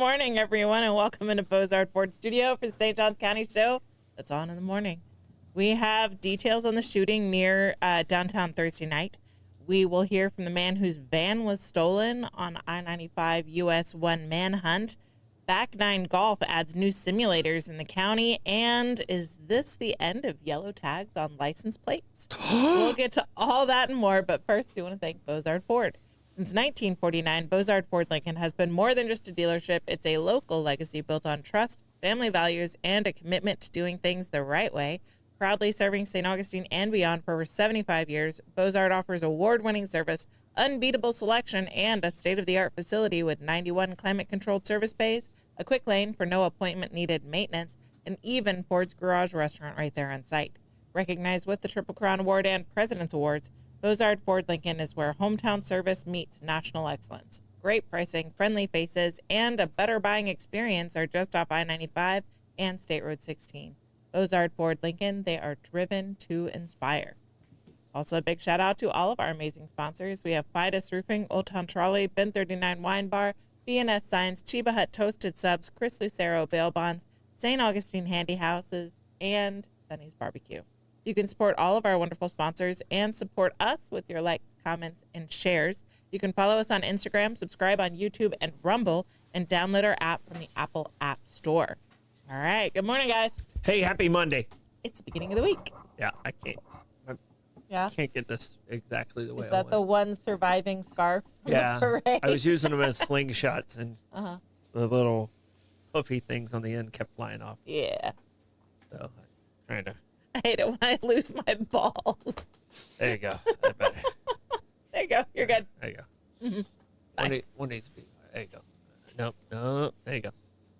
morning, everyone, and welcome into Bozard Ford Studio for the St. Johns County Show that's on in the morning. We have details on the shooting near downtown Thursday night. We will hear from the man whose van was stolen on I-95 US 1 manhunt. Back Nine Golf adds new simulators in the county. And is this the end of yellow tags on license plates? We'll get to all that and more, but first we want to thank Bozard Ford. Since 1949, Bozard Ford Lincoln has been more than just a dealership. It's a local legacy built on trust, family values, and a commitment to doing things the right way. Proudly serving St. Augustine and beyond for over 75 years, Bozard offers award-winning service, unbeatable selection, and a state-of-the-art facility with 91 climate-controlled service bays, a quick lane for no appointment-needed maintenance, and even Ford's Garage restaurant right there on site. Recognized with the Triple Crown Award and President's Awards, Bozard Ford Lincoln is where hometown service meets national excellence. Great pricing, friendly faces, and a better buying experience are just off I-95 and State Road 16. Bozard Ford Lincoln, they are driven to inspire. Also, a big shout out to all of our amazing sponsors. We have Fidus Roofing, Old Town Trolley, Ben 39 Wine Bar, B&S Signs, Chiba Hut Toasted Subs, Chris Lucero Bail Bonds, St. Augustine Handy Houses, and Sunny's Barbecue. You can support all of our wonderful sponsors and support us with your likes, comments, and shares. You can follow us on Instagram, subscribe on YouTube and Rumble, and download our app from the Apple App Store. All right. Good morning, guys. Hey, happy Monday. It's the beginning of the week. Yeah, I can't get this exactly the way Is I that want. the one surviving scarf from Yeah, the parade? I was using them as slingshots, and the little puffy things on the end kept flying off. Yeah. So I'm trying to. I hate it when I lose my balls. There you go. I better. There you go. You're good. There you go. Nice. One needs to be. There you go. Nope. No. There you go.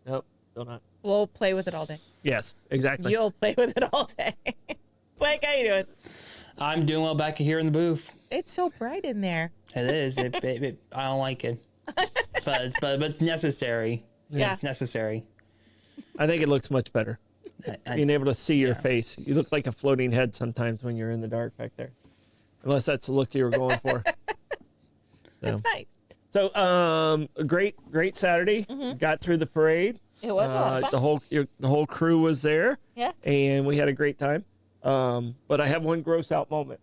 Nope. Still not. We'll play with it all day. Yes, exactly. You'll play with it all day. Blake, how you doing? I'm doing well back here in the booth. It's so bright in there. It is. I don't like it, but it's necessary. Yeah. It's necessary. I think it looks much better. Being able to see your yeah. face. You look like a floating head sometimes when you're in the dark back there. Unless that's the look you were going for. That's nice. So, a great Saturday. Got through the parade. It was a lot of fun. The whole crew was there. Yeah. And we had a great time. But I have one gross out moment.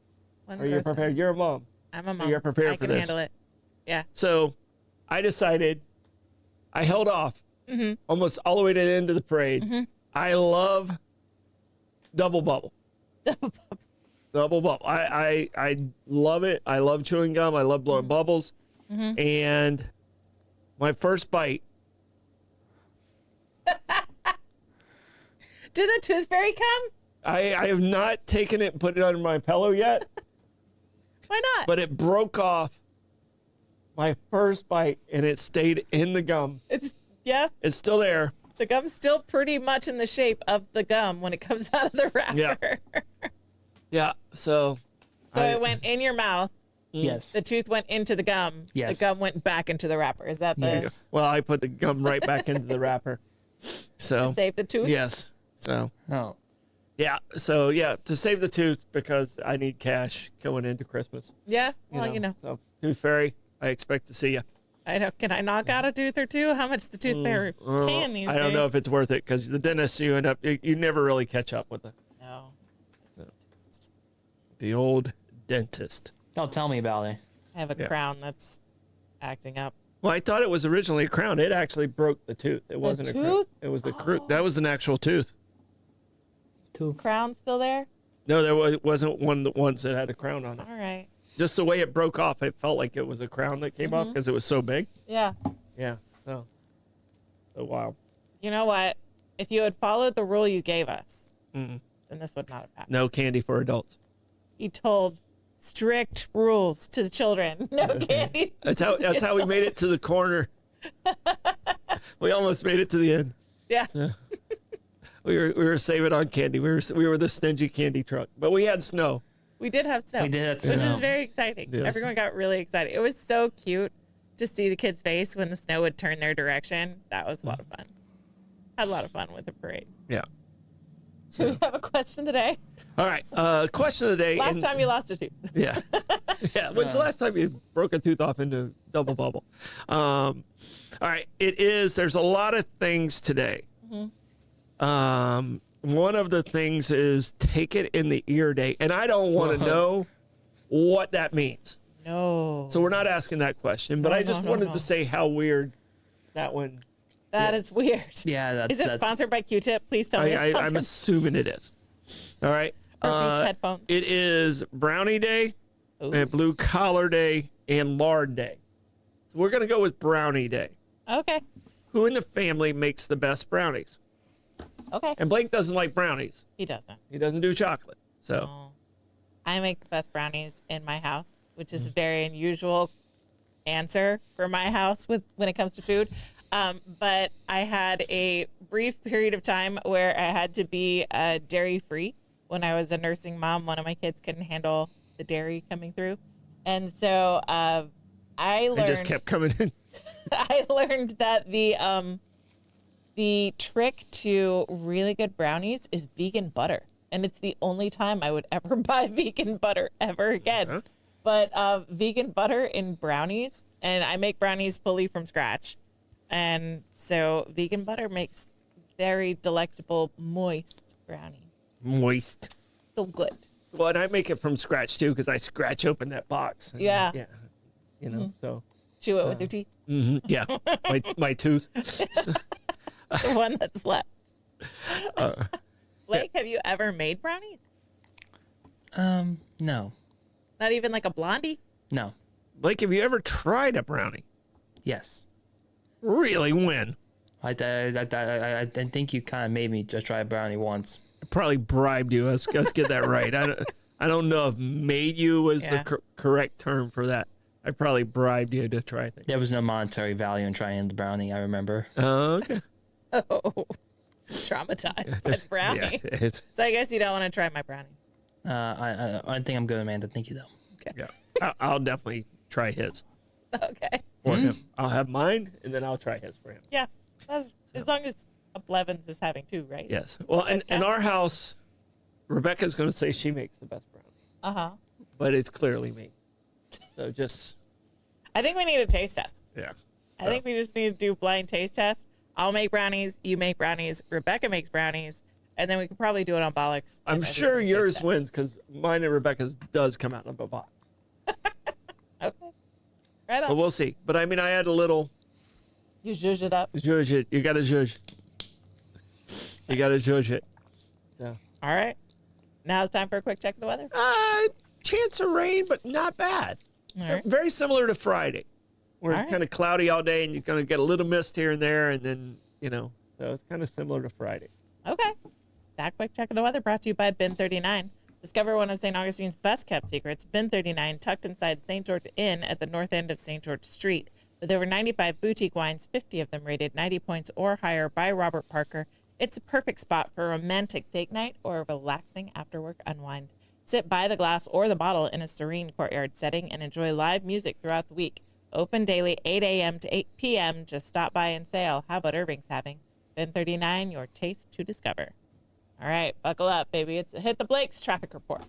One Are you gross prepared? out. You're a mom. I'm a So mom. you're prepared I for can this. handle it. Yeah. So I decided I held off almost all the way to the end of the parade. I love double bubble. Double bubble. I love it. I love chewing gum. I love blowing bubbles. And my first bite. Did the tooth fairy come? I have not taken it and put it under my pillow yet, Why not? but it broke off my first bite and it stayed in the gum. It's It's still there. the gum's still pretty much in the shape of the gum when it comes out of the wrapper. Yeah. Yeah. So So it went in your mouth. Yes. The tooth went into the gum. Yes. The gum went back into the wrapper. Is that the Yes. Well, I put the gum right back into the wrapper. So save the tooth? yes. So Oh. yeah. So yeah, to save the tooth because I need cash going into Christmas. Yeah. Well, you know. So Tooth Fairy, I expect to see you. I know. Can I knock out a tooth or two? How much the tooth fairy paying these I days? don't know if it's worth it because the dentist you never really catch up with No. the old dentist. Don't tell me about it. I have a Yeah. crown that's acting up. Well, I thought it was originally a crown. It actually broke the tooth. It wasn't a crown. tooth? It was the that was an actual tooth. Crown still there? No, wasn't one of the ones that had a crown on it. All right. Just the way it broke off, it felt like it was a crown that came off because it was so big. Yeah. Yeah. So wow. You know what? If you had followed the rule you gave us, then this would not have happened. No candy for adults. You told strict rules to the children. No candy. That's how we made it to the corner. We almost made it to the end. Yeah. We were saving on candy. We were the stingy candy truck, but we had snow. We did have snow. We did have Which is snow. very exciting. Yes. Everyone got really excited. It was so cute to see the kids' face when the snow would turn their direction. That was a lot of fun. Had a lot of fun with the parade. Yeah. So we have a question today. All right. Question of the day. Last time you lost a tooth. Yeah. Yeah. When's the last time you broke a tooth off into double bubble? All right. There's a lot of things today. One of the things is take it in the ear day. And I don't want to know what that means. No. So we're not asking that question, but I just wanted no. to say how weird that one. That is weird. Yeah, Is it sponsored by Q-Tip? Please tell me it's sponsored. I'm assuming it is. All right. Or Beats headphones. It is Brownie Day, Ooh. and Blue Collar Day, and Lard Day. So we're going to go with Brownie Day. Okay. Who in the family makes the best brownies? Okay. And Blake doesn't like brownies. He doesn't. He doesn't do chocolate. So No. I make the best brownies in my house, which Mm. is a very unusual answer for my house when it comes to food. But I had a brief period of time where I had to be dairy free when I was a nursing mom. One of my kids couldn't handle the dairy coming through. And so I learned. it just kept coming in. I learned that the trick to really good brownies is vegan butter. And it's the only time I would ever buy vegan butter ever again. Uh-huh. But vegan butter in brownies, and I make brownies fully from scratch. And so vegan butter makes very delectable, moist brownie. Moist. So good. Well, and I make it from scratch too because I scratch open that box. And, Yeah. Yeah. You know, so. Chew it with your teeth. Yeah. my tooth. The one that's left. Blake, have you ever made brownies? No. Not even like a blondie? No. Blake, have you ever tried a brownie? Yes. Really? When? I think you kind of made me just try a brownie once. I probably bribed you. Let's get that right. I don't know if made you was Yeah. the correct term for that. I probably bribed you to try things. There was no monetary value in trying the brownie, I remember. Oh, okay. Oh, traumatized by brownie. Yeah, it's, So I guess you don't want to try my brownies. I think I'm good, Amanda. Thank you, though. Okay. yeah. I'll definitely try his. Okay. Or him. I'll have mine, and then I'll try his for him. Yeah. As long as Blevins is having two, right? Yes. Well, in our house, Rebecca's going to say she makes the best brownie, Uh-huh. but it's clearly me. So just, I think we need a taste test. yeah. I think we just need to do blind taste test. I'll make brownies. You make brownies. Rebecca makes brownies. And then we could probably do it on Bollocks. I'm and sure everyone yours taste wins because mine and Rebecca's does come out of a box. test. Okay. Right But on. we'll see. But I mean, I had a little You zhuzh it up. zhuzh it. You got to zhuzh. You got to zhuzh it. Yeah. All right. Now it's time for a quick check of the weather. Chance of rain, but not bad. All right. Very similar to Friday, where All it's right. kind of cloudy all day and you're going to get a little mist here and there. And then, so it's kind of similar to Friday. Okay. That quick check of the weather brought to you by Bin 39. Discover one of St. Augustine's best kept secrets, Bin 39, tucked inside St. George Inn at the north end of St. George Street. With over 95 boutique wines, 50 of them rated 90 points or higher by Robert Parker, it's a perfect spot for a romantic date night or a relaxing after-work unwind. Sit by the glass or the bottle in a serene courtyard setting and enjoy live music throughout the week. Open daily 8 a.m. to 8 p.m. Just stop by and say, I'll have what Irving's having. Bin 39, your taste to discover. All right, buckle up, baby. It's Hit the Blake's traffic report.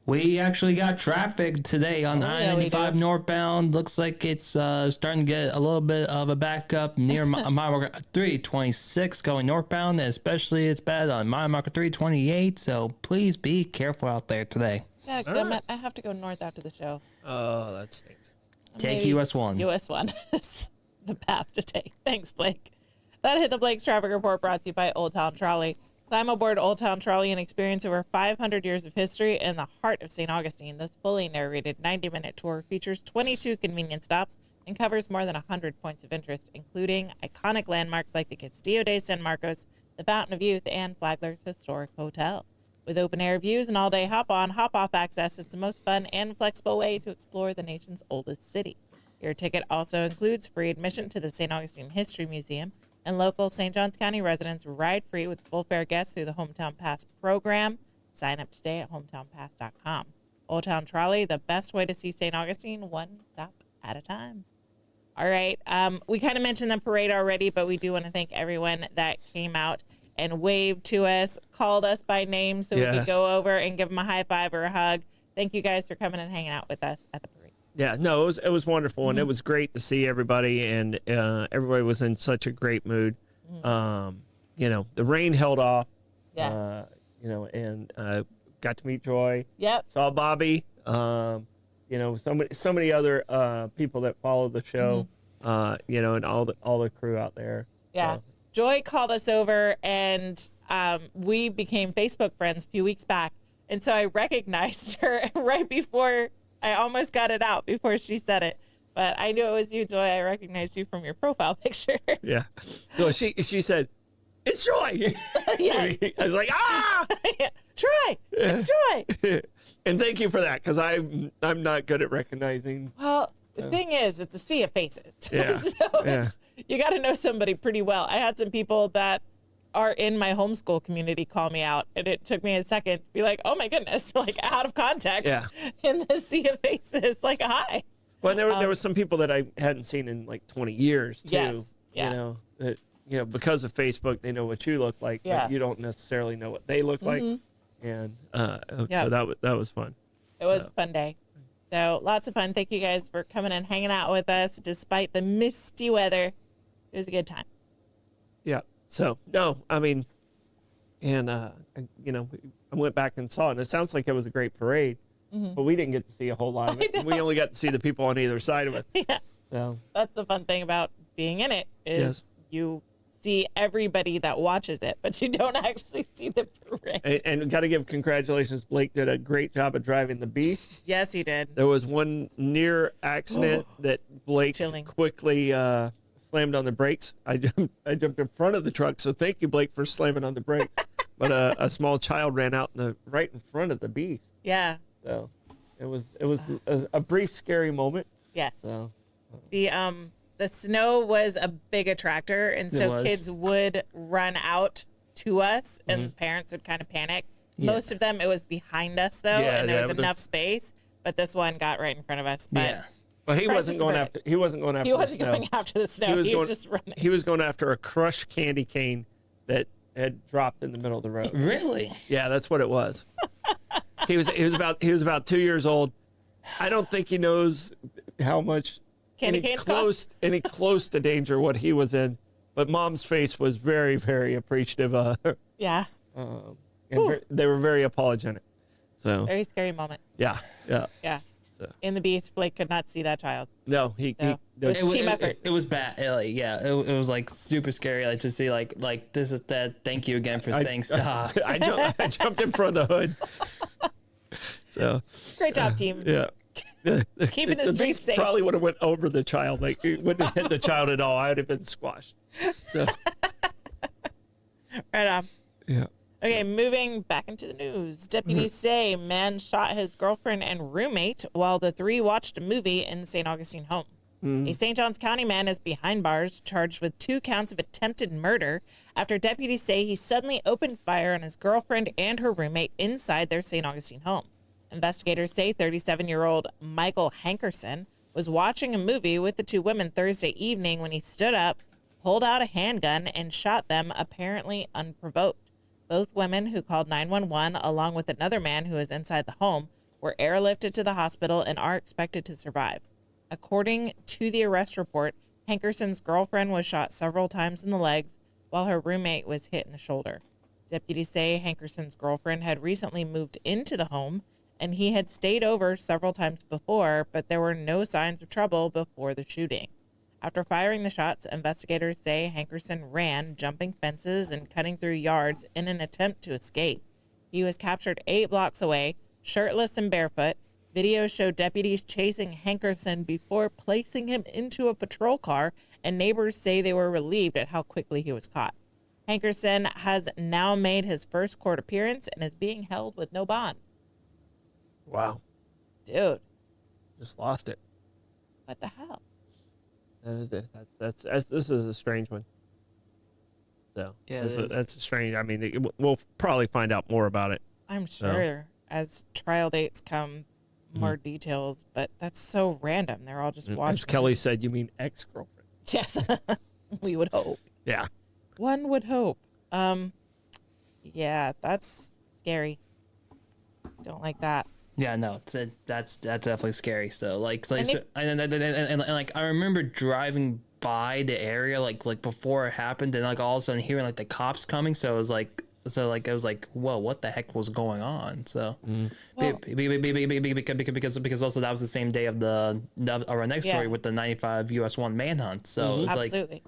We actually got traffic today on yeah, we I-95 do. northbound. Looks like it's starting to get a little bit of a backup near mile marker 326 going northbound, and especially it's bad on mile marker 328. So please be careful out there today. Yeah, right. I have to go north after the show. Oh, that stinks. Take Maybe US 1. US 1 is the path to take. Thanks, Blake. That Hit the Blake's traffic report brought to you by Old Town Trolley. Climb aboard Old Town Trolley and experience over 500 years of history in the heart of St. Augustine. This fully narrated 90-minute tour features 22 convenient stops and covers more than 100 points of interest, including iconic landmarks like the Castillo de San Marcos, the Fountain of Youth, and Flagler's Historic Hotel. With open-air views and all-day hop-on, hop-off access, it's the most fun and flexible way to explore the nation's oldest city. Your ticket also includes free admission to the St. Augustine History Museum, and local St. Johns County residents ride free with full fare guests through the Hometown Pass program. Sign up today at hometownpass.com. Old Town Trolley, the best way to see St. Augustine, one stop at a time. All right. We kind of mentioned the parade already, but we do want to thank everyone that came out and waved to us, called us by name so we could Yes. go over and give them a high five or a hug. Thank you guys for coming and hanging out with us at the parade. Yeah, no, it was wonderful, and it was great to see everybody, and everybody was in such a great mood. The rain held off. Yeah. And got to meet Joy. Yep. Saw Bobby. So many other people that follow the show. And all the crew out there. Yeah. So, Joy called us over, and we became Facebook friends a few weeks back. And so I recognized her right before I almost got it out before she said it. But I knew it was you, Joy. I recognized you from your profile picture. yeah. So she said, "It's Joy." Yes. I was like, "Ah!" Troy, it's Joy. And thank you for that, because I'm not good at recognizing. Well, the thing is, it's a sea of faces. Yeah. You got to know somebody pretty well. I had some people that are in my homeschool community call me out, and it took me a second to be like, oh my goodness, like out of context in the sea of faces, like, hi. Well, there was some people that I hadn't seen in like 20 years too. Yes. Yeah. Because of Facebook, they know what you look like, Yeah. but you don't necessarily know what they look like. And so that was fun. It was a fun day. So lots of fun. Thank you guys for coming and hanging out with us despite the misty weather. It was a good time. Yeah. So no, I mean, and I went back and saw it, and it sounds like it was a great parade, but we didn't get to see a whole lot of it. We only got to see the people on either side of it. Yeah. So That's the fun thing about being in it is you see everybody that watches it, but you don't actually see the parade. and got to give congratulations. Blake did a great job of driving the Beast. Yes, he did. There was one near accident that Blake Chilling. quickly slammed on the brakes. I jumped in front of the truck, so thank you, Blake, for slamming on the brakes. But a small child ran out right in front of the Beast. Yeah. So it was a brief scary moment. Yes. So The snow was a big attractor, and so was. kids would run out to us, and parents would kind of panic. Yeah. Most of them, it was behind us though, Yeah, and there was but enough space. But this one got right in front of us. But Yeah. but he Price wasn't is going right. after. He wasn't going after. he the wasn't snow. going after the snow. He was just running. He was going after a crushed candy cane that had dropped in the middle of the road. Really? Yeah, that's what it was. He was about 2 years old. I don't think he knows how much Candy canes cost? any close to danger what he was in. But Mom's face was very, very appreciative. Yeah. They were very apologetic. So Very scary moment. yeah. Yeah. So. In the Beast, Blake could not see that child. No, So, there it was team effort. It was bad. It was like super scary. Like to see like this is that. Thank you again for saying stop. I jumped in front of the hood. So Great job, team. yeah. Keeping the streets Beast safe. probably would have went over the child. Like it wouldn't have hit the child at all. I would have been squashed. So Right on. yeah. Okay, moving back into the news. Deputies say man shot his girlfriend and roommate while the three watched a movie in the St. Augustine home. A St. Johns County man is behind bars, charged with 2 counts of attempted murder after deputies say he suddenly opened fire on his girlfriend and her roommate inside their St. Augustine home. Investigators say 37-year-old Michael Hankerson was watching a movie with the 2 women Thursday evening when he stood up, pulled out a handgun, and shot them, apparently unprovoked. Both women, who called 911 along with another man who was inside the home, were airlifted to the hospital and are expected to survive. According to the arrest report, Hankerson's girlfriend was shot several times in the legs, while her roommate was hit in the shoulder. Deputies say Hankerson's girlfriend had recently moved into the home, and he had stayed over several times before, but there were no signs of trouble before the shooting. After firing the shots, investigators say Hankerson ran, jumping fences and cutting through yards in an attempt to escape. He was captured 8 blocks away, shirtless and barefoot. Videos show deputies chasing Hankerson before placing him into a patrol car, and neighbors say they were relieved at how quickly he was caught. Hankerson has now made his first court appearance and is being held with no bond. Wow. Dude, Just lost it. what the hell? This is a strange one. So Yeah, that's it is. a strange. I mean, we'll probably find out more about it. I'm sure as trial dates come, more details, but that's so random. They're all just watching. As Kelly said, you mean ex-girlfriend? Yes, we would hope. Yeah. One would hope. Yeah, that's scary. Don't like that. Yeah, no, that's definitely scary. So like And so, and like I remember driving by the area like before it happened, and like all of a sudden hearing like the cops coming. So it was like it was like, whoa, what the heck was going on? So Well- because also that was the same day of our next Yeah. story with the 95 US 1 manhunt. So it's like. Absolutely.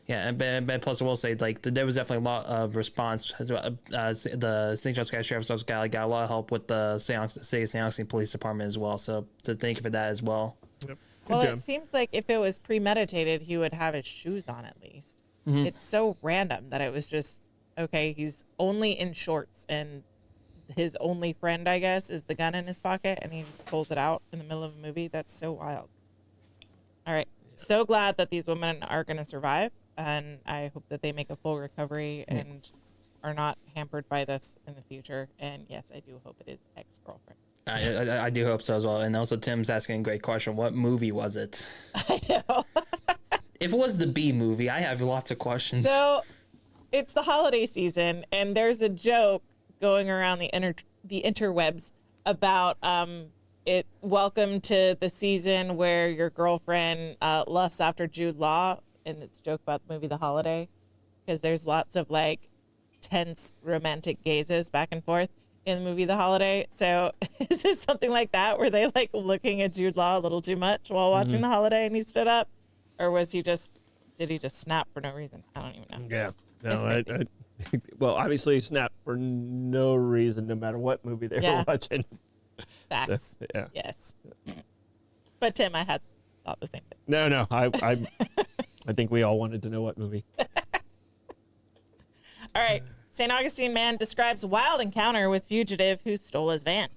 Yeah, and plus I will say like there was definitely a lot of response. The St. John's County Sheriff's Office got a lot of help with the St. Augustine Police Department as well. So thank you for that as well. Yep. Well, Good it job. seems like if it was premeditated, he would have his shoes on at least. It's so random that it was just, okay, he's only in shorts and his only friend, I guess, is the gun in his pocket and he just pulls it out in the middle of a movie. That's so wild. All right. So glad that these women are going to survive. And I hope that they make a full recovery and are not hampered by this in the future. And yes, I do hope it is ex-girlfriend. I do hope so as well. And also Tim's asking a great question. What movie was it? I know. If it was the B movie, I have lots of questions. So it's the holiday season, and there's a joke going around the interwebs about it. Welcome to the season where your girlfriend lusts after Jude Law, and it's a joke about the movie The Holiday, because there's lots of like tense romantic gazes back and forth in the movie The Holiday. So is this something like that where they like looking at Jude Law a little too much while watching The Holiday and he stood up, or was he just did he just snap for no reason? I don't even know. Yeah. It's No, crazy. well, obviously, he snapped for no reason, no matter what movie they Yeah. were watching. Facts. Yeah. Yes. But Tim, I had thought the same thing. No. I think we all wanted to know what movie. All right. St. Augustine man describes wild encounter with fugitive who stole his van.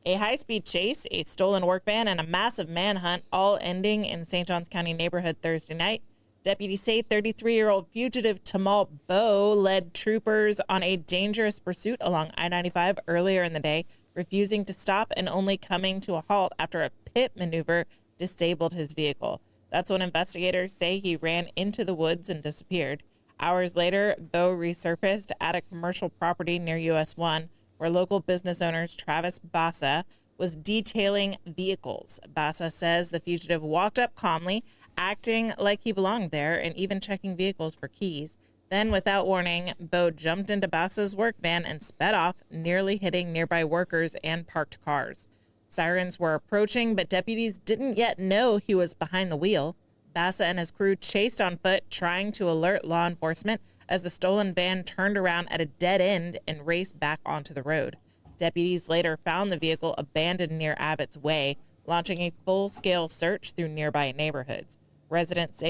A high-speed chase, a stolen work van, and a massive manhunt, all ending in St. Johns County neighborhood Thursday night. Deputies say 33-year-old fugitive Tamal Bowe led troopers on a dangerous pursuit along I-95 earlier in the day, refusing to stop and only coming to a halt after a pit maneuver disabled his vehicle. That's when investigators say he ran into the woods and disappeared. Hours later, Bowe resurfaced at a commercial property near US 1, where local business owners Travis Bassa was detailing vehicles. Bassa says the fugitive walked up calmly, acting like he belonged there and even checking vehicles for keys. Then, without warning, Bowe jumped into Bassa's work van and sped off, nearly hitting nearby workers and parked cars. Sirens were approaching, but deputies didn't yet know he was behind the wheel. Bassa and his crew chased on foot, trying to alert law enforcement as the stolen van turned around at a dead end and raced back onto the road. Deputies later found the vehicle abandoned near Abbott's Way, launching a full-scale search through nearby neighborhoods. Residents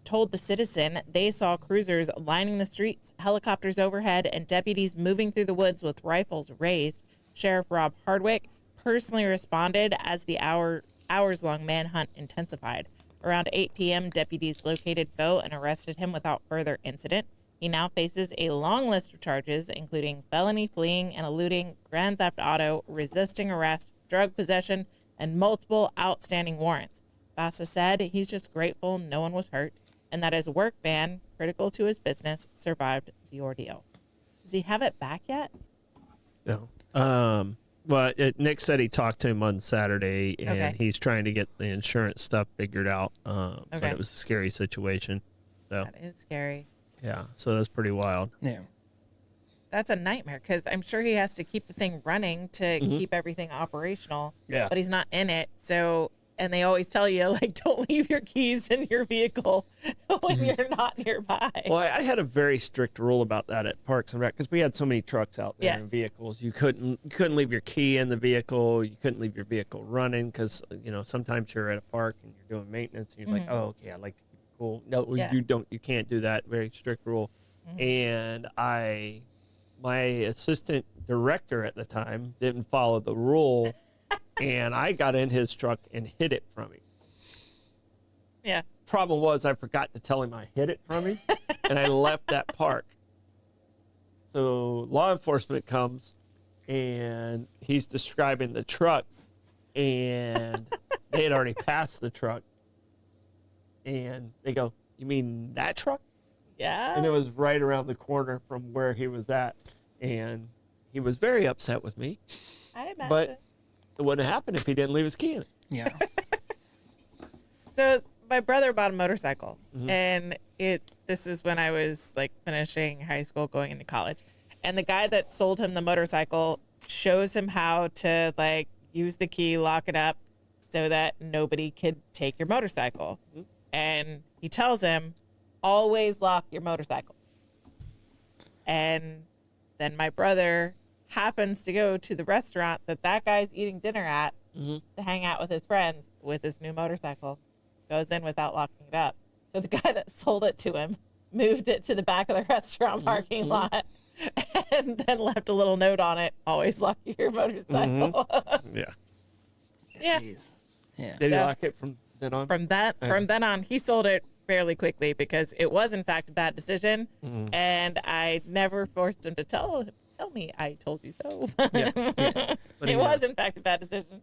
told the Citizen they saw cruisers lining the streets, helicopters overhead, and deputies moving through the woods with rifles raised. Sheriff Rob Hardwick personally responded as the hours-long manhunt intensified. Around 8 p.m., deputies located Bowe and arrested him without further incident. He now faces a long list of charges, including felony, fleeing and eluding, grand theft auto, resisting arrest, drug possession, and multiple outstanding warrants. Bassa said he's just grateful no one was hurt and that his work van, critical to his business, survived the ordeal. Does he have it back yet? No. Well, Nick said he talked to him on Saturday, and Okay. he's trying to get the insurance stuff figured out. But Okay. it was a scary situation. So That is scary. yeah, so that's pretty wild. Yeah. That's a nightmare because I'm sure he has to keep the thing running to keep everything operational. Yeah. But he's not in it. So, and they always tell you, like, don't leave your keys in your vehicle when you're not nearby. Well, I had a very strict rule about that at Parks and Rec because we had so many trucks out there Yes. and vehicles. You couldn't leave your key in the vehicle. You couldn't leave your vehicle running because sometimes you're at a park and you're doing maintenance and you're like, oh, okay, I like to keep it cool. No, Yeah. you can't do that. Very strict rule. And my assistant director at the time didn't follow the rule, and I got in his truck and hid it from him. Yeah. Problem was I forgot to tell him I hid it from him, and I left that park. So law enforcement comes, and he's describing the truck, and they had already passed the truck, and they go, "You mean that truck?" Yeah. And it was right around the corner from where he was at, and he was very upset with me. I imagine. But it wouldn't have happened if he didn't leave his key in it. Yeah. So my brother bought a motorcycle, and this is when I was like finishing high school, going into college, and the guy that sold him the motorcycle shows him how to like use the key, lock it up, so that nobody could take your motorcycle, and he tells him, always lock your motorcycle. And then my brother happens to go to the restaurant that guy's eating dinner at to hang out with his friends with his new motorcycle. Goes in without locking it up. So the guy that sold it to him moved it to the back of the restaurant parking lot and then left a little note on it. Always lock your motorcycle. Yeah. Yeah. Jeez. Yeah. Did he So- lock it from then on? From then on, he sold it fairly quickly because it was in fact a bad decision, and I never forced him to tell me I told you so. Yeah. But he It was knows. in fact a bad decision.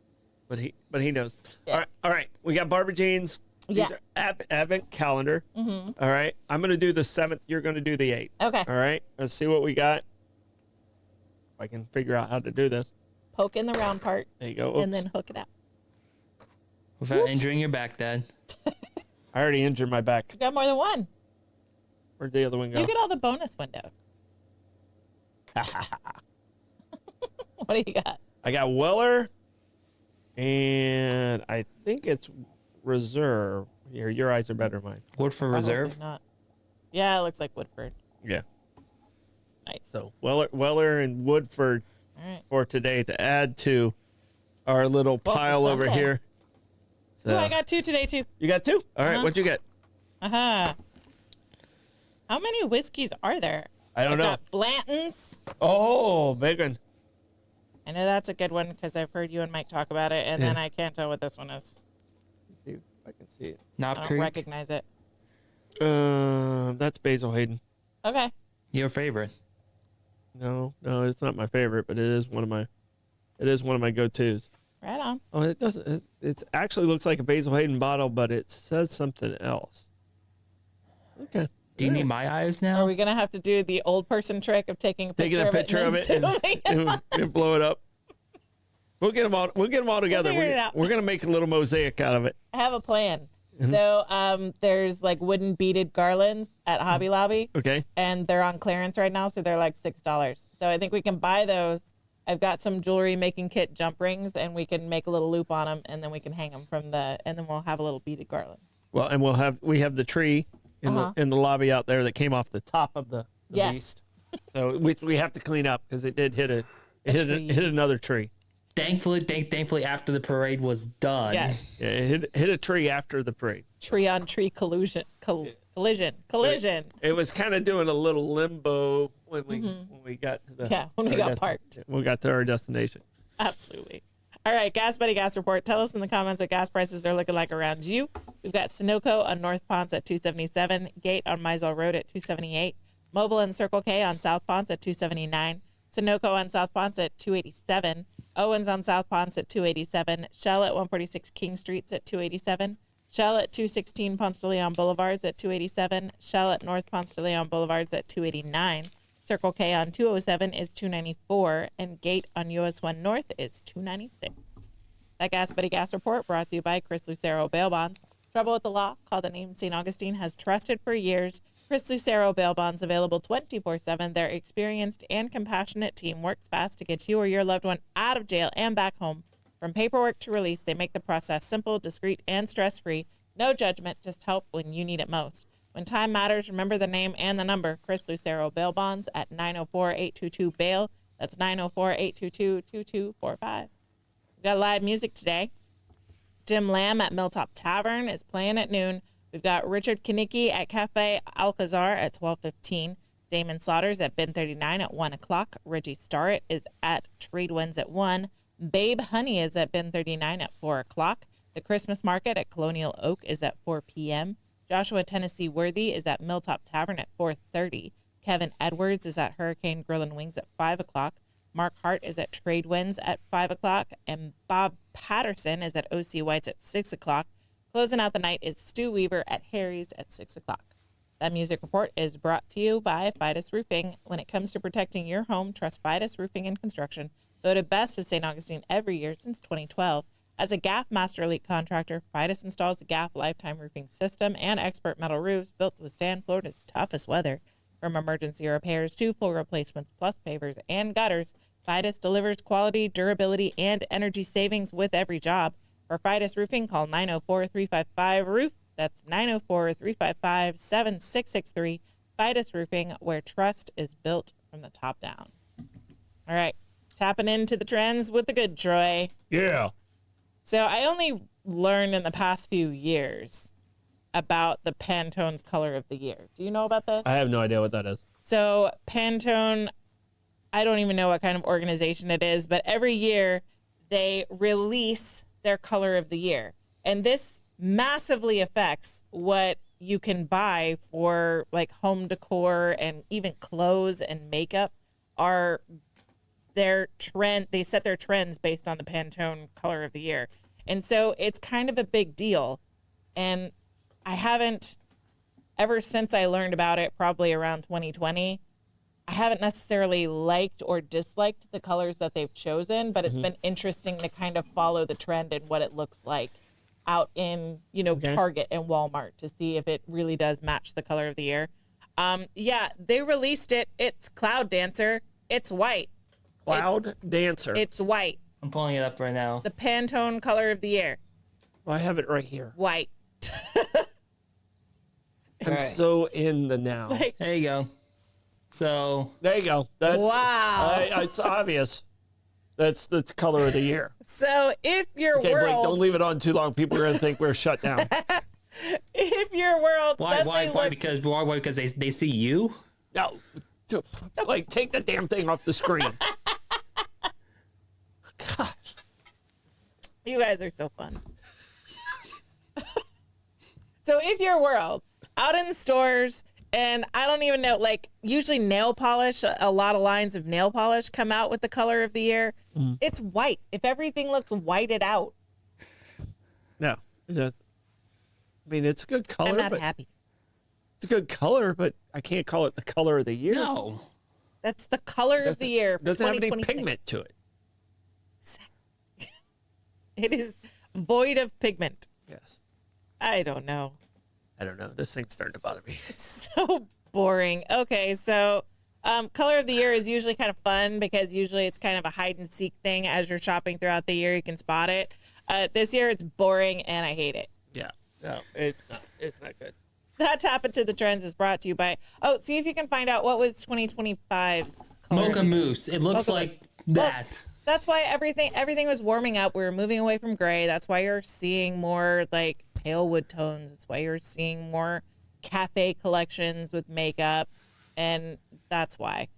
But he knows. Yeah. All right. We got Barbara Jeans. These Yeah. are advent calendar. All right. I'm going to do the 7th. You're going to do the 8th. Okay. All right. Let's see what we got. If I can figure out how to do this. Poke in the round part There you go. and Oops. then hook it out. Without injuring your back, Dad. I already injured my back. You got more than one. Where'd the other one go? You get all the bonus windows. What do you got? I got Weller, and I think it's Reserve. Here, your eyes are better than mine. Woodford Probably Reserve. not. Yeah, it looks like Woodford. Yeah. Nice. So Weller and Woodford All right. for today to add to our little Well, for pile over Sunday. here. So, Oh, I got two today too. you got 2? All right, Uh-huh. what'd you get? Uh-huh. How many whiskeys are there? I don't I've know. got Blanton's. Oh, big one. I know that's a good one because I've heard you and Mike talk about it, and then Yeah. I can't tell what this one is. Let's see if I can see it. I Knob don't Creek. recognize it. That's Basil Hayden. Okay. Your favorite. No, it's not my favorite, but it is one of my go-tos. Right on. Oh, it doesn't. It actually looks like a Basil Hayden bottle, but it says something else. Okay. Do you need my eyes now? Are we gonna have to do the old person trick of taking a picture, Taking a picture of and it then and, zooming in? and blow it up. We'll get them all. We'll get them all together. figure it out. We're gonna make a little mosaic out of it. I have a plan. Mm-hmm. So there's like wooden beaded garlands at Hobby Lobby, Okay. and they're on clearance right now, so they're like $6. So I think we can buy those. I've got some jewelry making kit jump rings, and we can make a little loop on them, and then we can hang them and then we'll have a little beaded garland. Well, and we have the tree in the lobby out there that came off the top of the Yes. beast. So we have to clean up because it did hit tree. hit another tree. Thankfully, after the parade was done. Yes. Yeah, it hit a tree after the parade. Tree on tree collision. Collision. It was kind of doing a little limbo when we got to the Mm-hmm. Yeah, when we got parked. We got to our destination. Absolutely. All right, Gas Buddy Gas Report. Tell us in the comments what gas prices are looking like around you. We've got Sunoco on North Ponce at $2.77, Gate on Mizell Road at $2.78, Mobile and Circle K on South Ponce at $2.79, Sunoco on South Ponce at $2.87, Owens on South Ponce at $2.87, Shell at 146 King Streets at $2.87, Shell at 216 Ponce de Leon Boulevards at $2.87, Shell at North Ponce de Leon Boulevards at $2.89, Circle K on 207 is $2.94, and Gate on US 1 North is $2.96. That Gas Buddy Gas Report brought to you by Chris Lucero Bail Bonds. Trouble with the law? Call the name St. Augustine has trusted for years. Chris Lucero Bail Bonds available 24/7. Their experienced and compassionate team works fast to get you or your loved one out of jail and back home. From paperwork to release, they make the process simple, discreet, and stress-free. No judgment, just help when you need it most. When time matters, remember the name and the number. Chris Lucero Bail Bonds at 904-822-BAIL. That's 904-822-2245. We got live music today. Jim Lamb at Milltop Tavern is playing at noon. We've got Richard Kanicki at Cafe Alcazar at 12:15. Damon Slaughters at Ben 39 at 1 o'clock. Reggie Starrett is at Tradewinds at 1. Babe Honey is at Ben 39 at 4 o'clock. The Christmas Market at Colonial Oak is at 4 p.m. Joshua Tennessee Worthy is at Milltop Tavern at 4:30. Kevin Edwards is at Hurricane Grill and Wings at 5 o'clock. Mark Hart is at Tradewinds at 5 o'clock. And Bob Patterson is at O.C. White's at 6 o'clock. Closing out the night is Stu Weaver at Harry's at 6 o'clock. That music report is brought to you by Fidus Roofing. When it comes to protecting your home, trust Fidus Roofing and Construction. Voted best of St. Augustine every year since 2012. As a GAF Master Elite contractor, Fidus installs the GAF Lifetime Roofing System and expert metal roofs built to withstand Florida's toughest weather. From emergency repairs to full replacements, plus pavers and gutters, Fidus delivers quality, durability, and energy savings with every job. For Fidus Roofing, call 904-355-ROOF. That's 904-355-7663. Fidus Roofing, where trust is built from the top down. All right, tapping into the trends with the good, Troy. Yeah. So I only learned in the past few years about the Pantone's color of the year. Do you know about this? I have no idea what that is. So Pantone, I don't even know what kind of organization it is, but every year they release their color of the year. And this massively affects what you can buy for like home decor and even clothes and makeup are their trend. They set their trends based on the Pantone color of the year. And so it's kind of a big deal. And I haven't, ever since I learned about it, probably around 2020, I haven't necessarily liked or disliked the colors that they've chosen, but it's been interesting to kind of follow the trend and what it looks like out in, Target and Walmart to see if it really does match the color of the year. Yeah, they released it. It's Cloud Dancer. It's white. Cloud Dancer. It's white. I'm pulling it up right now. The Pantone color of the year. Well, I have it right here. White. I'm Right. so in the now. Like, There you go. So There you go. That's Wow. It's obvious. That's the color of the year. so if your Okay, world, wait, don't leave it on too long. People are gonna think we're shut down. if your world why? suddenly Why? looks, Why? Because they see you. No, like take the damn thing off the screen. Gosh. you guys are so fun. So if your world out in stores, and I don't even know, like usually nail polish, a lot of lines of nail polish come out with the color of the year. It's white. If everything looks whited out, No. I mean, it's a good color, I'm not but happy. it's a good color, but I can't call it the color of the year. No. That's the color of the year. For Doesn't have any 2026. pigment to it. It is void of pigment. Yes. I don't know. I don't know. This thing's starting to bother me. So boring. Okay, so color of the year is usually kind of fun because usually it's kind of a hide and seek thing. As you're shopping throughout the year, you can spot it. This year it's boring and I hate it. Yeah. No, it's not. It's not good. That Tap Into the Trends is brought to you by, see if you can find out what was 2025's color. Mocha mousse. It looks Mocha like that. That's why everything was warming up. We were moving away from gray. That's why you're seeing more like pale wood tones. That's why you're seeing more cafe collections with makeup, and that's why.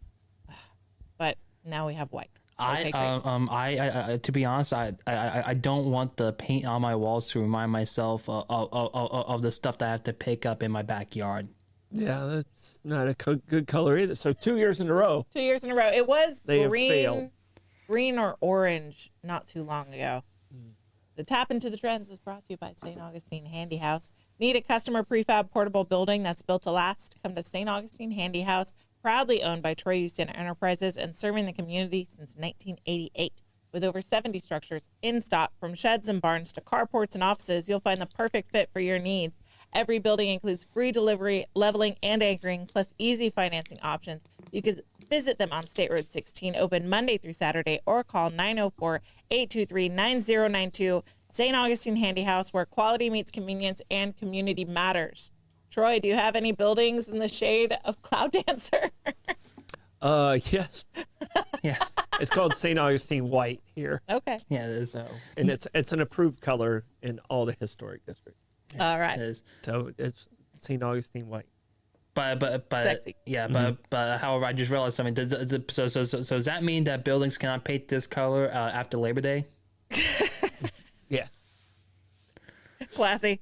But now we have white. Okay, great. I to be honest, I don't want the paint on my walls to remind myself of the stuff that I have to pick up in my backyard. Yeah, that's not a good color either. So 2 years in a row. 2 years in a row. It was They have failed. green or orange not too long ago. The Tap Into the Trends is brought to you by St. Augustine Handy House. Need a customer prefab portable building that's built to last? Come to St. Augustine Handy House, proudly owned by Troy Youth Center Enterprises and serving the community since 1988. With over 70 structures in stock, from sheds and barns to carports and offices, you'll find the perfect fit for your needs. Every building includes free delivery, leveling, and anchoring, plus easy financing options. You can visit them on State Road 16, open Monday through Saturday, or call 904-823-9092. St. Augustine Handy House, where quality meets convenience and community matters. Troy, do you have any buildings in the shade of Cloud Dancer? Yes. Yeah, It's called St. Augustine White here, Okay. yeah, it is. and it's an approved color in all the historic districts. All It right. is. So it's St. Augustine White. But Sexy. yeah, but however, I just realized something. So does that mean that buildings cannot paint this color after Labor Day? Yeah. Classy.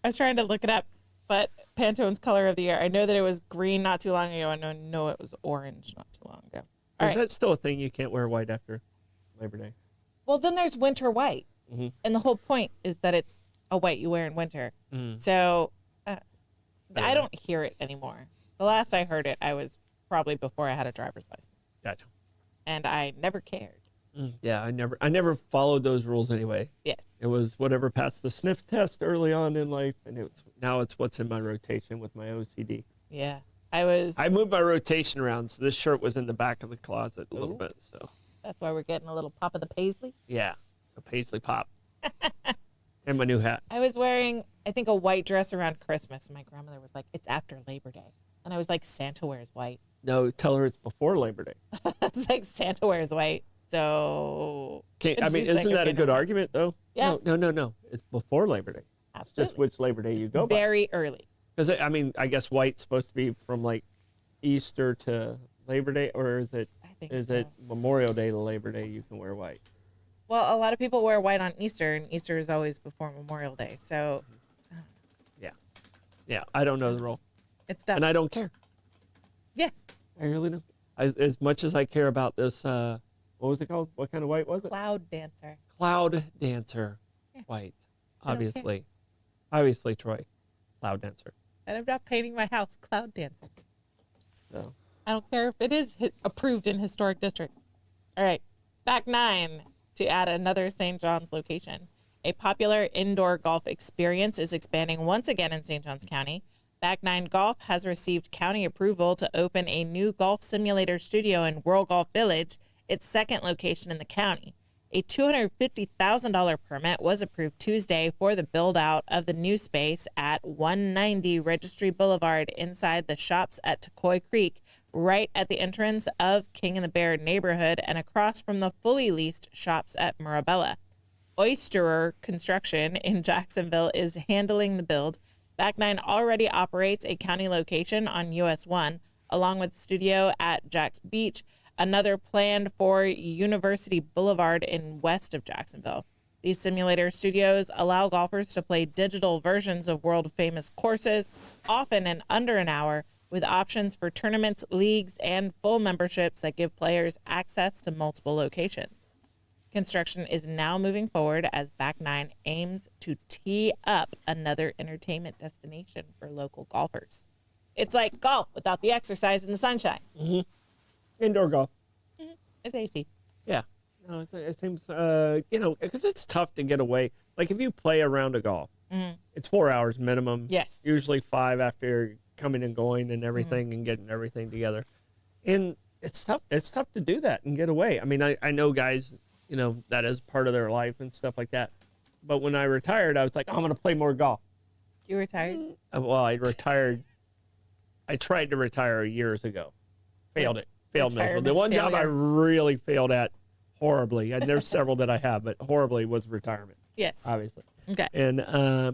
I was trying to look it up, but Pantone's color of the year. I know that it was green not too long ago. I know it was orange not too long ago. All Is right. that still a thing? You can't wear white after Labor Day? Well, then there's winter white. Mm-hmm. And the whole point is that it's a white you wear in winter. So I don't hear it anymore. The last I heard it, I was probably before I had a driver's license. Gotcha. And I never cared. Yeah, I never followed those rules anyway. Yes. It was whatever passed the sniff test early on in life, and now it's what's in my rotation with my OCD. Yeah. I moved my rotation around, so this shirt was in the back of the closet a little bit. So That's why we're getting a little pop of the paisley. yeah, so Paisley Pop, and my new hat. I was wearing, I think, a white dress around Christmas, and my grandmother was like, "It's after Labor Day," and I was like, "Santa wears white." No, tell her it's before Labor Day. It's like Santa wears white, so. I And mean, she's like, isn't that "Okay, a good no." argument though? Yeah. No. It's before Labor Day. It's just Absolutely. which Labor Day you go by. Very early. Because I mean, I guess white's supposed to be from like Easter to Labor Day, or is it I think is so. it Memorial Day to Labor Day? You can wear white. Well, a lot of people wear white on Easter, and Easter is always before Memorial Day, so Yeah, I don't know the rule, it's done. and I don't care. Yes. I really don't. As much as I care about this, what was it called? What kind of white was it? Cloud dancer. Cloud Dancer Yeah. white. I don't care. Obviously, Troy, Cloud Dancer. And I'm not painting my house cloud dancer. So I don't care if it is approved in historic districts. All right. Back 9 to add another St. John's location. A popular indoor golf experience is expanding once again in St. Johns County. Back 9 Golf has received county approval to open a new golf simulator studio in World Golf Village, its second location in the county. A $250,000 permit was approved Tuesday for the build-out of the new space at 190 Registry Boulevard inside the shops at Tecoy Creek, right at the entrance of King and the Bear neighborhood and across from the fully leased shops at Mirabella. Oysterer Construction in Jacksonville is handling the build. Back 9 already operates a county location on US 1, along with studio at Jack's Beach, another planned for University Boulevard in west of Jacksonville. These simulator studios allow golfers to play digital versions of world-famous courses, often in under an hour, with options for tournaments, leagues, and full memberships that give players access to multiple locations. Construction is now moving forward as Back 9 aims to tee up another entertainment destination for local golfers. It's like golf without the exercise in the sunshine. indoor golf. It's AC. Yeah. No, it seems because it's tough to get away. Like if you play a round of golf, it's 4 hours minimum. Yes. Usually 5 after coming and going and everything and getting everything together. And it's tough. It's tough to do that and get away. I mean, I know guys, that is part of their life and stuff like that. But when I retired, I was like, I'm going to play more golf. You retired? Well, I retired. I tried to retire years ago. Failed it. Failed miserably. The Retirement one job I failure. really failed at horribly, and there's several that I have, but horribly was retirement, Yes. obviously. Okay. And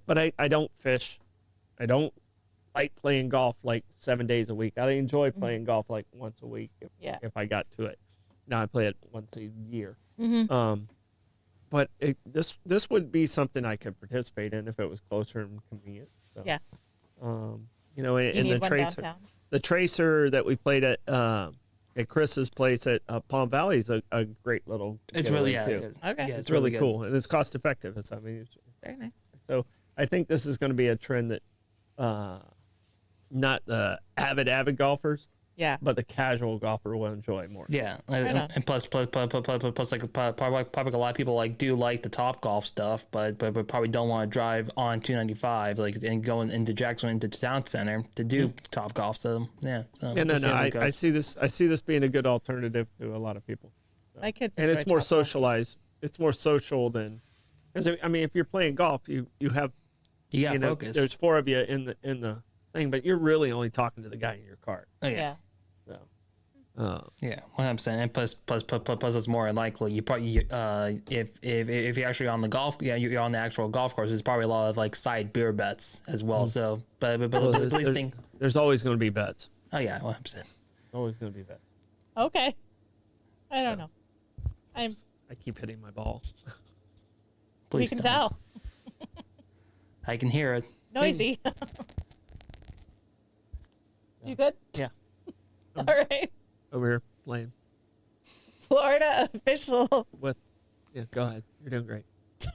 but I don't fish. I don't like playing golf like 7 days a week. I enjoy playing golf like once a week Yeah. if I got to it. Now I play it once a year. Mm-hmm. But this would be something I could participate in if it was closer and convenient. So, Yeah. and You the need one tracer, downtown? the tracer that we played at Chris's place at Palm Valley is a great little. It's getaway, really too. Okay. Yeah, It's really good. cool and it's cost effective. Very nice. So I think this is going to be a trend that not the avid golfers, Yeah. but the casual golfer will enjoy more. Yeah, on. and plus, like probably a lot of people do like the Top Golf stuff, but probably don't want to drive on 295 and going into Jackson into the town center to do Top Golf. So yeah, so Yeah, we'll see how I that goes. see this. I see this being a good alternative to a lot of people. My kids And it's enjoy more Top Golf. socialized. It's more social than, because I mean, if you're playing golf, you have You got you know, focus. there's 4 of you in the thing, but you're really only talking to the guy in your cart. Oh, Yeah. So, Yeah, 100%. And plus, it's more likely you probably if you're actually on the golf, you're on the actual golf course. There's probably a lot of side beer bets as well. So, but well, at least think. there's always going to be bets. Oh yeah, 100%. Always going to be bets. Okay. I don't know. I keep hitting my ball. We Please can don't. tell. I can hear it. It's noisy. You good? Yeah. All right. Over here playing Florida official with. Yeah, go ahead. You're doing great.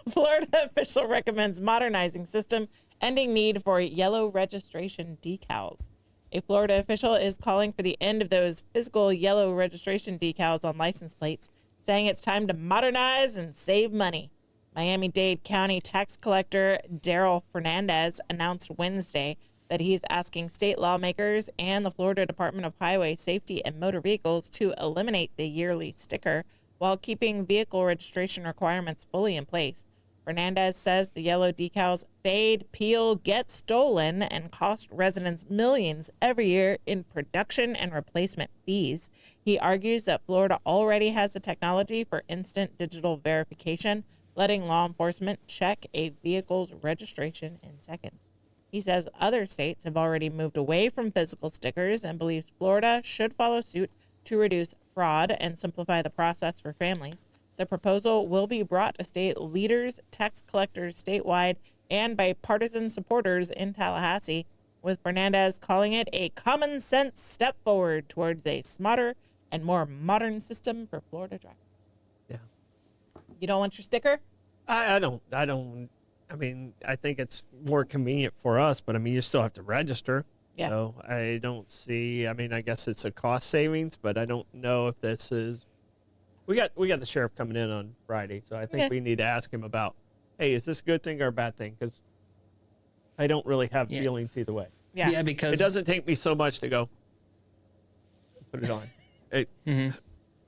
Florida official recommends modernizing system, ending need for yellow registration decals. A Florida official is calling for the end of those physical yellow registration decals on license plates, saying it's time to modernize and save money. Miami-Dade County tax collector Daryl Fernandez announced Wednesday that he's asking state lawmakers and the Florida Department of Highway Safety and Motor Vehicles to eliminate the yearly sticker while keeping vehicle registration requirements fully in place. Fernandez says the yellow decals fade, peel, get stolen, and cost residents millions every year in production and replacement fees. He argues that Florida already has the technology for instant digital verification, letting law enforcement check a vehicle's registration in seconds. He says other states have already moved away from physical stickers and believes Florida should follow suit to reduce fraud and simplify the process for families. The proposal will be brought to state leaders, tax collectors statewide, and bipartisan supporters in Tallahassee, with Fernandez calling it a common sense step forward towards a smarter and more modern system for Florida drivers. Yeah. You don't want your sticker? I don't. I mean, I think it's more convenient for us, but I mean, you still have to register. Yeah. So I don't see. I mean, I guess it's a cost savings, but I don't know if this is. We got the sheriff coming in on Friday, so I think Okay. we need to ask him about, hey, is this a good thing or a bad thing? Because I don't really have feelings either way. Yeah. because It doesn't take me so much to go put it on. And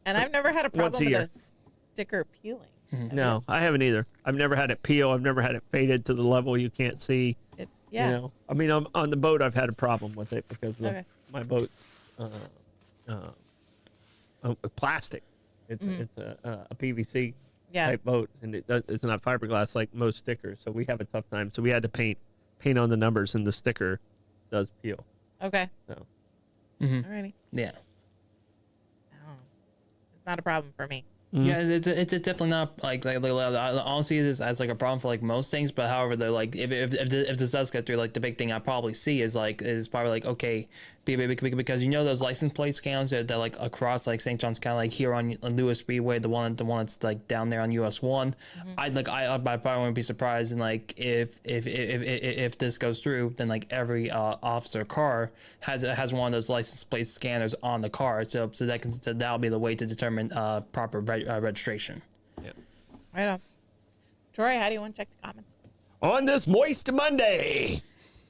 I've never had a Once a problem year. with a sticker peeling. No, I haven't either. I've never had it peel. I've never had it faded to the level you can't see. Yeah. You know, I mean, on the boat, I've had a problem with it because Okay. my boat's plastic. It's a PVC Yeah. type boat, and it's not fiberglass like most stickers. So we have a tough time. So we had to paint on the numbers, and the sticker does peel. Okay. So Alrighty. yeah. I don't know. It's not a problem for me. Yeah, it's definitely not like I don't see this as like a problem for like most things, but however, they're like if this does get through, like the big thing I probably see is probably like okay, because you know those license plate scans that like across like St. John's County, like here on Lewis Speedway, the one that's like down there on US 1, I probably wouldn't be surprised, and like if this goes through, then like every officer car has one of those license plate scanners on the car, so that'll be the way to determine proper registration. Right on. Troy, how do you want to check the comments? on this moist Monday,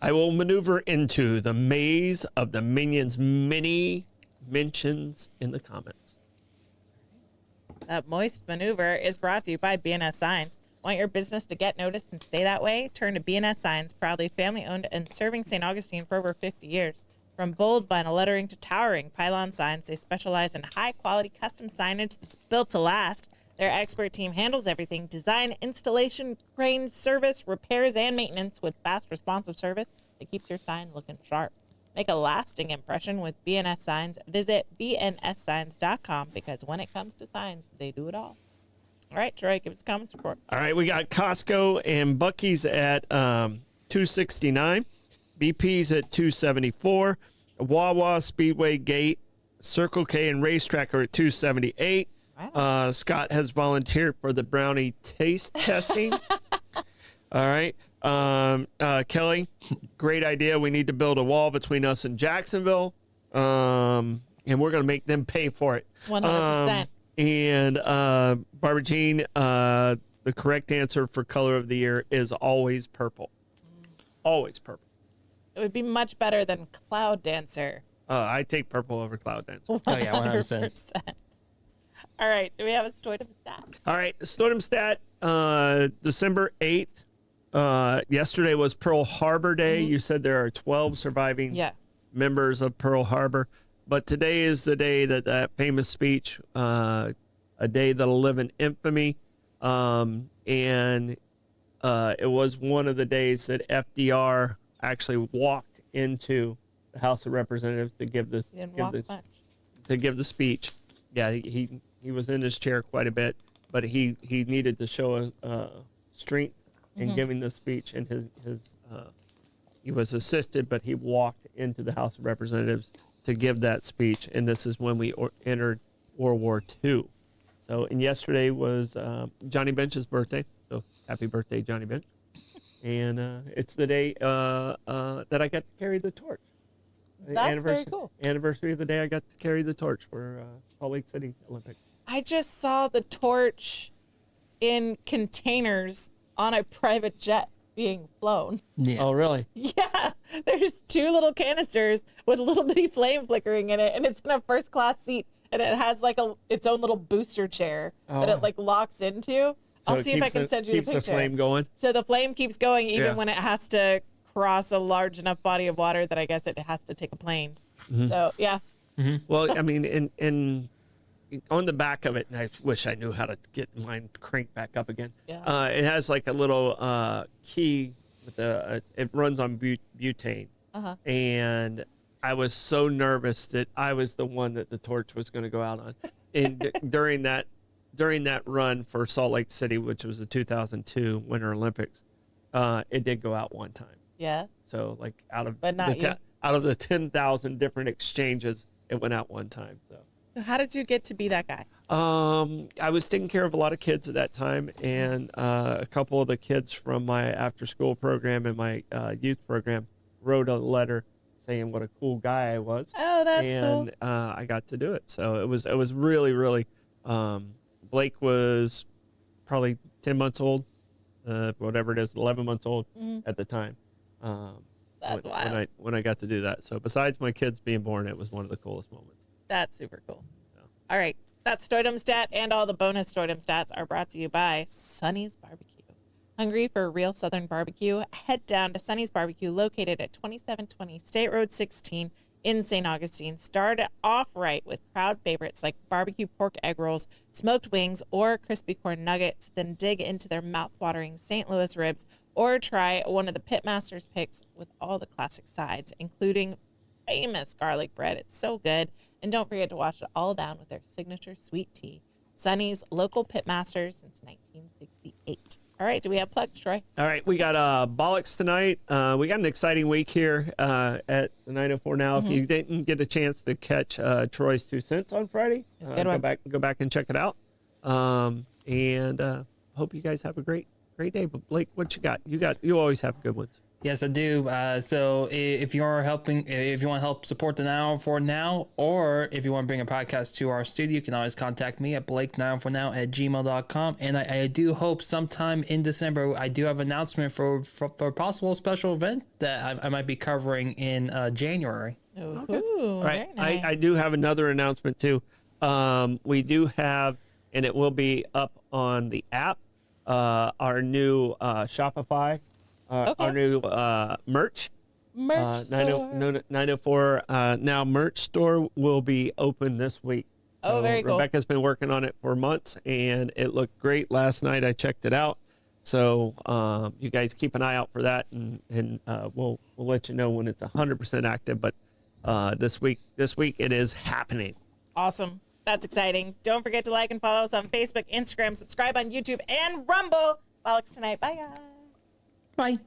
I will maneuver into the maze of the Minions mini mentions in the comments. That moist maneuver is brought to you by BNS Signs. Want your business to get noticed and stay that way? Turn to BNS Signs, proudly family-owned and serving St. Augustine for over 50 years. From bold vinyl lettering to towering pylon signs, they specialize in high-quality custom signage that's built to last. Their expert team handles everything: design, installation, crane, service, repairs, and maintenance with fast, responsive service that keeps your sign looking sharp. Make a lasting impression with BNS Signs. Visit bnssigns.com because when it comes to signs, they do it all. All right, Troy, give us a comments report. All right, we got Costco and Buc-ee's at $2.69, BP's at $2.74, Wawa, Speedway, Gate, Circle K, and Racetrack are at $2.78. Wow. Scott has volunteered for the brownie taste testing. All right. Kelly, great idea. We need to build a wall between us and Jacksonville. And we're going to make them pay for it. 100%. And Barbara Jean, the correct answer for color of the year is always purple. Always purple. It would be much better than Cloud Dancer. I take purple over Cloud Dance. Oh yeah, 100%. All right, do we have a Stoidem stat? All right, Stoidem stat, December 8th. Yesterday was Pearl Harbor Day. You said there are 12 surviving members of Pearl Harbor. But today is the day that famous speech, a day that'll live in infamy. And it was one of the days that FDR actually walked into the House of Representatives to give the He didn't walk much. to give the speech. Yeah, he was in his chair quite a bit, but he needed to show strength in giving the speech, and his he was assisted, but he walked into the House of Representatives to give that speech, and this is when we entered World War II. So, and yesterday was Johnny Bench's birthday, so happy birthday, Johnny Bench. And it's the day that I got to carry the torch. That's very cool. Anniversary of the day I got to carry the torch for Salt Lake City Olympics. I just saw the torch in containers on a private jet being flown. Yeah. Oh, really? Yeah, there's 2 little canisters with a little bitty flame flickering in it, and it's in a first class seat, and it has like its own little booster chair that it like locks into. I'll see if I can send you the picture. Keeps the flame going. So the flame keeps going even Yeah. when it has to cross a large enough body of water that I guess it has to take a plane. So yeah, Well, I mean, in on the back of it, and I wish I knew how to get mine cranked back up again. Yeah. It has like a little key with it runs on butane. And I was so nervous that I was the one that the torch was going to go out on. And during that run for Salt Lake City, which was the 2002 Winter Olympics, it did go out one time. yeah. So like out of But not you. out of the 10,000 different exchanges, it went out one time. So. So how did you get to be that guy? I was taking care of a lot of kids at that time, and a couple of the kids from my after-school program and my youth program wrote a letter saying what a cool guy I was. Oh, that's and cool. I got to do it. So it was really, really. Blake was probably 10 months old, whatever it is, 11 months old at the time. That's when, wild. when I got to do that. So besides my kids being born, it was one of the coolest moments. That's super cool. All right. That Stoidum stat and all the bonus Stoidum stats are brought to you by Sonny's Barbecue. Hungry for real Southern barbecue? Head down to Sonny's Barbecue, located at 2720 State Road 16 in St. Augustine. Start off right with crowd favorites like barbecue pork egg rolls, smoked wings, or crispy corn nuggets. Then dig into their mouth-watering St. Louis ribs, or try one of the Pitmaster's picks with all the classic sides, including famous garlic bread. It's so good. And don't forget to wash it all down with their signature sweet tea. Sonny's, local pitmaster since 1968. All right, do we have plugs, Troy? All right, we got Bollocks tonight. We got an exciting week here at the 904 Now. If you didn't get a chance to catch Troy's 2 Cents on Friday, It's a good one. go back and check it out. And hope you guys have a great day. But Blake, what you got? You always have good ones. Yes, I do. So if you want to help support the Now for Now, or if you want to bring a podcast to our studio, you can always contact me at blake9fornow@gmail.com. And I do hope sometime in December, I do have an announcement for a possible special event that I might be covering in January. Ooh, All right, very nice. I do have another announcement too. We do have, and it will be up on the app, our new Shopify. Our new merch. Merch store. 904 Now merch store will be open this week. Oh, very cool. Rebecca's been working on it for months, and it looked great last night. I checked it out. So you guys keep an eye out for that, and we'll let you know when it's 100% active. But this week it is happening. Awesome. That's exciting. Don't forget to like and follow us on Facebook, Instagram, subscribe on YouTube, and Rumble. Bollocks tonight. Bye, guys. Bye.